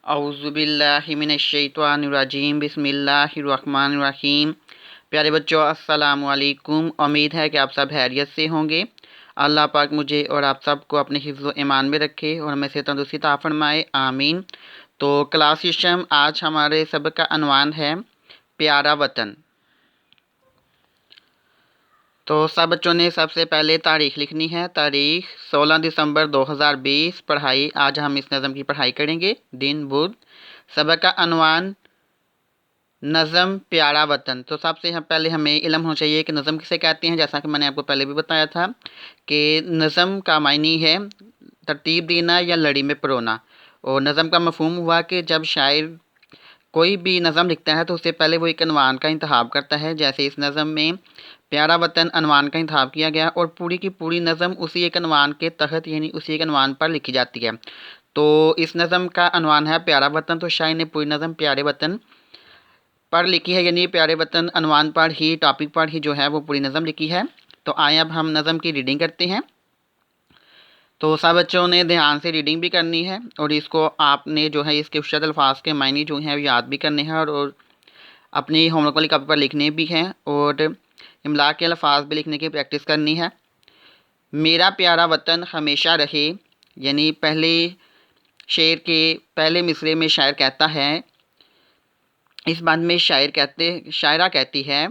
औज़ु बिल्लाहि मिनश्शैतानिर्रजीम बिस्मिल्लाहिर्रहमानिर्रहीम। प्यारे बच्चों, अस्सलामु अलैकुम। उम्मीद है कि आप सब खैरियत से होंगे। अल्लाह पाक मुझे और आप सबको अपने हिफ्ज़ व ईमान में रखे और हमें से तंदुरुस्ती अता फरमाए, आमीन। तो क्लास सिस्टम, आज हमारे सबक का अनवान है प्यारा वतन। तो सब बच्चों ने सबसे पहले तारीख़ लिखनी है। तारीख़ 16 दिसंबर 2020। पढ़ाई, आज हम इस नज़म की पढ़ाई करेंगे, दिन बुध। सबक का अनवान नज़म प्यारा वतन। तो सबसे पहले हमें इल्म होना चाहिए कि नज़म किसे कहते हैं। जैसा कि मैंने आपको पहले भी बताया था कि नज़म का मायने है तरतीब देना या लड़ी में परोना। और नज़म का मफ़हूम हुआ कि जब शायर कोई भी नज़म लिखता है तो उससे पहले वो एक अनवान का इंतखाब करता है। जैसे इस नज़म में प्यारा वतन अनवान का इंतखाब किया गया और पूरी की पूरी नज़म उसी एक अनवान के तहत यानी उसी एक अनवान पर लिखी जाती है। तो इस नज़म का अनवान है प्यारा वतन। तो शायर ने पूरी नज़म प्यारे वतन पर लिखी है, यानी प्यारे वतन अनवान पर ही, टॉपिक पर ही जो है वो पूरी नज़म लिखी है। तो आए अब हम नज़म की रीडिंग करते हैं। तो सब बच्चों ने ध्यान से रीडिंग भी करनी है और इसको आपने जो है इसके उश्रत अल्फाज के मायने जो हैं याद भी करने हैं और अपनी होमवर्क वाली कॉपी पर लिखने भी हैं और इमला के अल्फाज भी लिखने की प्रैक्टिस करनी है। मेरा प्यारा वतन हमेशा रहे, यानी पहले शेर के पहले मिसरे में शायर कहता है, इस बात में शायरा कहती है,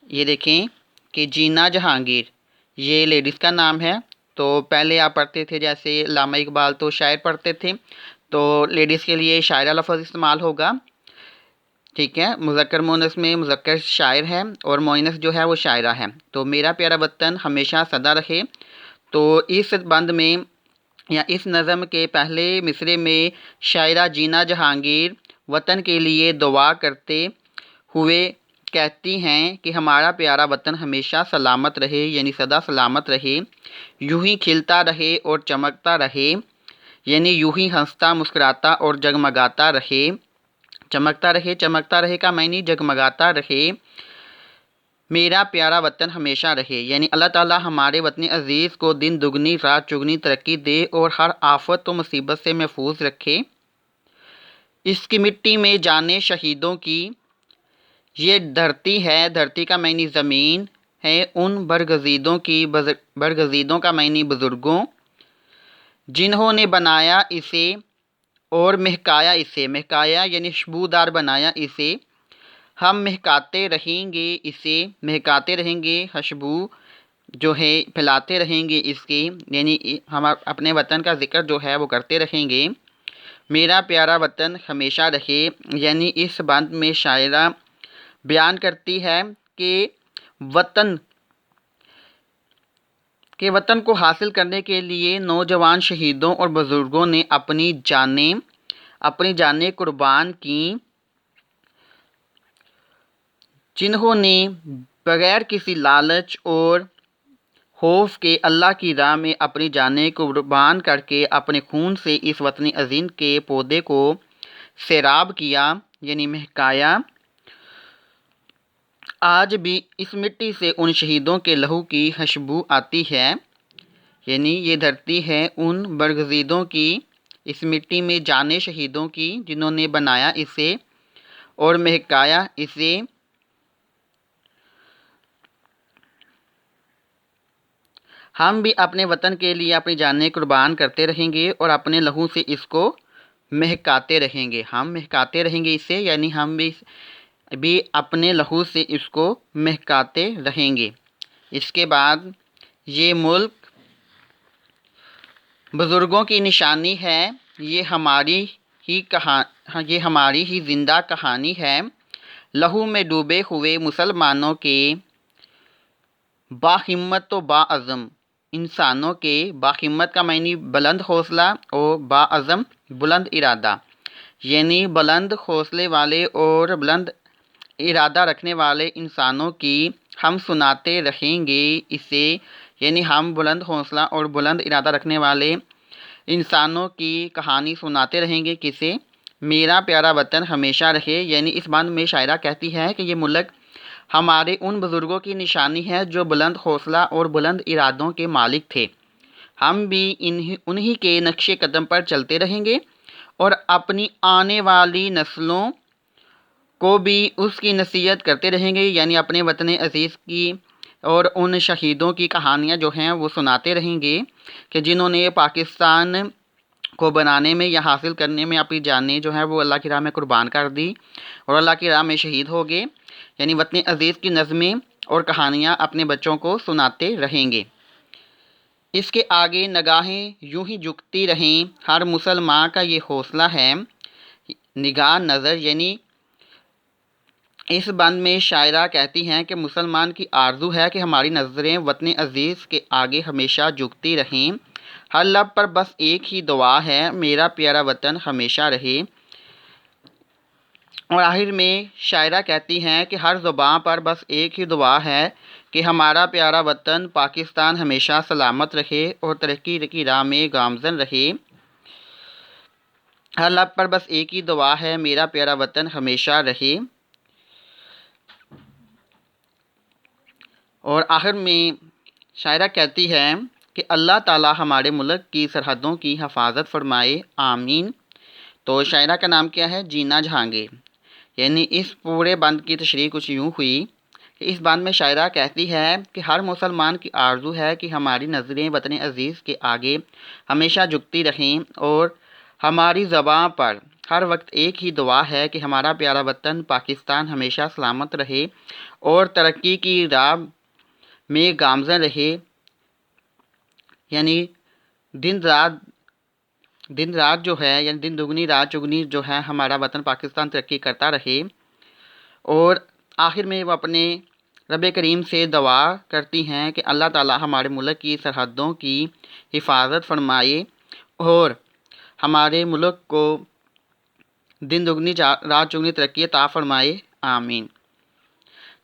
ये देखें कि जीना जहांगीर, ये लेडीज़ का नाम है। तो पहले आप पढ़ते थे जैसे अल्लामा इकबाल तो शायर पढ़ते थे, तो लेडीज़ के लिए शायरा लफ्ज़ इस्तेमाल होगा, ठीक है। मुज़क्कर मुअन्नस में मुज़क्कर शायर है और मुअन्नस जो है वो शायरा है। तो मेरा प्यारा वतन हमेशा सदा रहे। तो इस बंद में या इस नज़म के पहले मिसरे में शायरा जीना जहांगीर वतन के लिए दुआ करते हुए कहती हैं कि हमारा प्यारा वतन हमेशा सलामत रहे, यानी सदा सलामत रहे, यूं ही खिलता रहे और चमकता रहे, यानी यूं ही हंसता मुस्कुराता और जगमगाता रहे। चमकता रहे का मायने जगमगाता रहे। मेरा प्यारा वतन हमेशा रहे, यानी अल्लाह ताला हमारे वतन अज़ीज़ को दिन दुगनी रात चुगनी तरक्की दे और हर आफत व मुसीबत से महफूज रखे। इसकी मिट्टी में जाने शहीदों की ये धरती है, धरती का मायने ज़मीन है, उन बरगज़ीदों का मायने बुज़ुर्गों, जिन्होंने बनाया इसे और महकाया इसे। महकाया यानी खुशबूदार बनाया इसे। हम महकाते रहेंगे खुशबू जो है फैलाते रहेंगे इसके, यानी हम अपने वतन का ज़िक्र जो है वो करते रहेंगे। मेरा प्यारा वतन हमेशा रहे, यानी इस बंद में शायरा बयान करती है कि वतन को हासिल करने के लिए नौजवान शहीदों और बुज़ुर्गों ने अपनी जानें कुर्बान की, जिन्होंने बगैर किसी लालच और खौफ के अल्लाह की राह में अपनी जानें कुर्बान करके अपने खून से इस वतन अज़ीम के पौधे को सैराब किया, यानी महकाया। आज भी इस मिट्टी से उन शहीदों के लहू की खुशबू आती है, यानी ये धरती है उन बरगज़ीदों की, इस मिट्टी में जाने शहीदों की जिन्होंने बनाया इसे और महकाया इसे। हम भी अपने वतन के लिए अपनी जानें कुर्बान करते रहेंगे और अपने लहू से इसको महकाते रहेंगे। हम महकाते रहेंगे इसे, यानी हम भी अपने लहू से इसको महकाते रहेंगे। इसके बाद ये मुल्क बुज़ुर्गों की निशानी है, ये हमारी ही ज़िंदा कहानी है। लहू में डूबे हुए मुसलमानों के बाहिम्मत तो बाअज़म इंसानों के, बाहिम्मत का मायने बुलंद हौसला और बाअज़म बुलंद इरादा, यानी बुलंद हौसले वाले और बुलंद इरादा रखने वाले इंसानों की हम सुनाते रहेंगे इसे, यानी हम बुलंद हौसला और बुलंद इरादा रखने वाले इंसानों की कहानी सुनाते रहेंगे किसे, मेरा प्यारा वतन हमेशा रहे। यानी इस बात में शायरा कहती है कि ये मुल्क हमारे उन बुज़ुर्गों की निशानी है जो बुलंद हौसला और बुलंद इरादों के मालिक थे। ہم بھی انہی کے نقش قدم پر چلتے رہیں گے اور اپنی آنے والی نسلوں کو بھی اس کی نصیحت کرتے رہیں گے، یعنی اپنے وطن عزیز کی اور ان شہیدوں کی کہانیاں جو ہیں وہ سناتے رہیں گے کہ جنہوں نے پاکستان کو بنانے میں یا حاصل کرنے میں اپنی جانیں جو ہیں وہ اللہ کی راہ میں قربان کر دی اور اللہ کی راہ میں شہید ہو گئے، یعنی وطن عزیز کی نظمیں اور کہانیاں اپنے بچوں کو سناتے رہیں گے۔ اس کے آگے نگاہیں یوں ہی جھکتی رہیں، ہر مسلمان کا یہ حوصلہ ہے، نگاہ نظر، یعنی اس بند میں شاعرہ کہتی ہیں کہ مسلمان کی آرزو ہے کہ ہماری نظریں وطن عزیز کے آگے ہمیشہ جھکتی رہیں، ہر لب پر بس ایک ہی دعا ہے، میرا پیارا وطن ہمیشہ رہے۔ اور آخر میں شاعرہ کہتی ہیں کہ ہر زباں پر بس ایک ہی دعا ہے کہ ہمارا پیارا وطن پاکستان ہمیشہ سلامت رہے اور ترقی کی راہ میں گامزن رہے۔ ہر لب پر بس ایک ہی دعا ہے، میرا پیارا وطن ہمیشہ رہے۔ اور آخر میں شاعرہ کہتی ہے کہ اللہ تعالی ہمارے ملک کی سرحدوں کی حفاظت فرمائے، آمین۔ تو شاعرہ کا نام کیا ہے؟ جینا جہانگیر۔ یعنی اس پورے بند کی تشریح کچھ یوں ہوئی کہ اس بند میں شاعرہ کہتی ہے کہ ہر مسلمان کی آرزو ہے کہ ہماری نظریں وطن عزیز کے آگے ہمیشہ جھکتی رہیں اور ہماری زباں پر ہر وقت ایک ہی دعا ہے کہ ہمارا پیارا وطن پاکستان ہمیشہ سلامت رہے اور ترقی کی راہ میں گامزن رہے، یعنی دن رات جو ہے، یعنی دن دگنی رات چگنی جو ہے، ہمارا وطن پاکستان ترقی کرتا رہے۔ اور آخر میں وہ اپنے رب کریم سے دعا کرتی ہیں کہ اللہ تعالی ہمارے ملک کی سرحدوں کی حفاظت فرمائے اور ہمارے ملک کو دن دگنی رات چگنی ترقی عطا فرمائے، آمین۔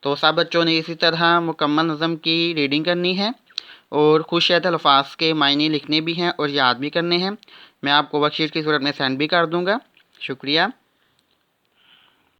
تو سب بچوں نے اسی طرح مکمل نظم کی ریڈنگ کرنی ہے اور خوشیت الفاظ کے معنی لکھنے بھی ہیں اور یاد بھی کرنے ہیں۔ میں آپ کو ورک شیٹ کی صورت میں سینڈ بھی کر دوں گا۔ شکریہ۔